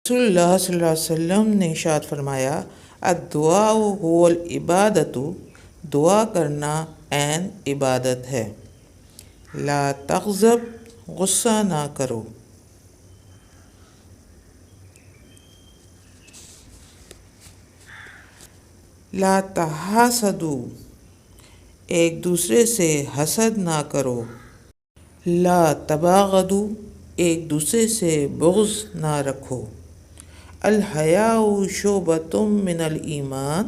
رسول اللہ صلی اللہ علیہ وسلم نے ارشاد فرمایا، الدعاء هو العبادت، دعا کرنا عین عبادت ہے۔ لا تغضب، غصہ نہ کرو۔ لا تحاسدوا، ایک دوسرے سے حسد نہ کرو۔ لا تباغضوا، ایک دوسرے سے بغض نہ رکھو۔ الحیاء شعبۃ من الایمان،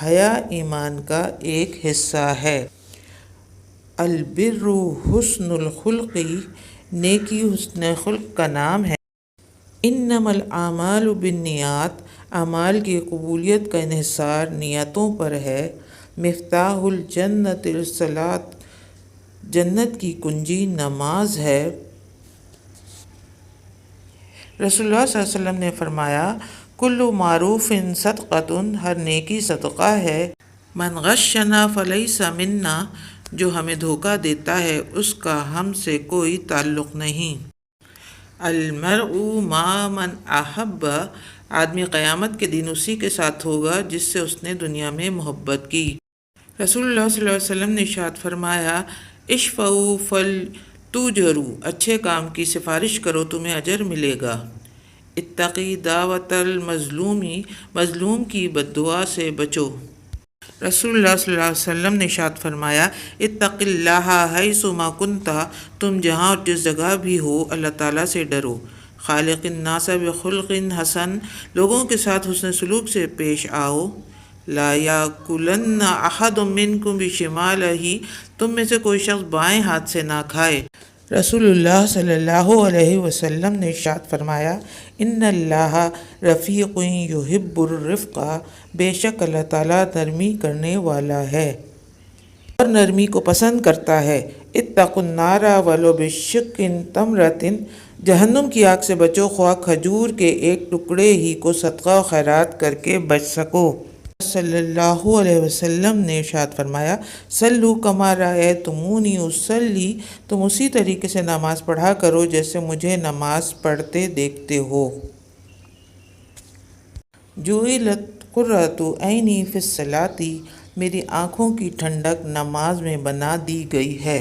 حیا ایمان کا ایک حصہ ہے۔ البر حسن الخلق، نیکی حسن خلق کا نام ہے۔ انما الاعمال بالنیات، اعمال کی قبولیت کا انحصار نیتوں پر ہے۔ مفتاح الجنت الصلاۃ، جنت کی کنجی نماز ہے۔ رسول اللہ صلی اللہ علیہ وسلم نے فرمایا، کل معروف صدقۃ، ہر نیکی صدقہ ہے۔ من غشنا فلیس منا، جو ہمیں دھوکہ دیتا ہے اس کا ہم سے کوئی تعلق نہیں۔ المرء مع من احب، آدمی قیامت کے دن اسی کے ساتھ ہوگا جس سے اس نے دنیا میں محبت کی۔ رسول اللہ صلی اللہ علیہ وسلم نے ارشاد فرمایا، اشفعوا فلتؤجروا، اچھے کام کی سفارش کرو تمہیں اجر ملے گا۔ اتقی دعوت المظلوم، مظلوم کی بد دعا سے بچو۔ رسول اللہ صلی اللہ علیہ وسلم نے ارشاد فرمایا، اتق اللہ حیث ما کنت، تم جہاں اور جس جگہ بھی ہو اللہ تعالیٰ سے ڈرو۔ خالق الناس بخلق حسن، لوگوں کے ساتھ حسن سلوک سے پیش آؤ۔ لا یاکلن احد منکم بشمالہ، تم میں سے کوئی شخص بائیں ہاتھ سے نہ کھائے۔ رسول اللہ صلی اللہ علیہ وسلم نے ارشاد فرمایا، ان اللہ رفیق یحب الرفق، بے شک اللہ تعالیٰ نرمی کرنے والا ہے اور نرمی کو پسند کرتا ہے۔ اتقوا النار ولو بشق تمرۃ، جہنم کی آگ سے بچو خواہ کھجور کے ایک ٹکڑے ہی کو صدقہ و خیرات کر کے بچ سکو۔ صلی اللہ علیہ وسلم نے ارشاد فرمایا، صلوا کما رأیتمونی اصلی، تم اسی طریقے سے نماز پڑھا کرو جیسے مجھے نماز پڑھتے دیکھتے ہو۔ جعلت قرۃ عینی فی الصلاۃ، میری آنکھوں کی ٹھنڈک نماز میں بنا دی گئی ہے۔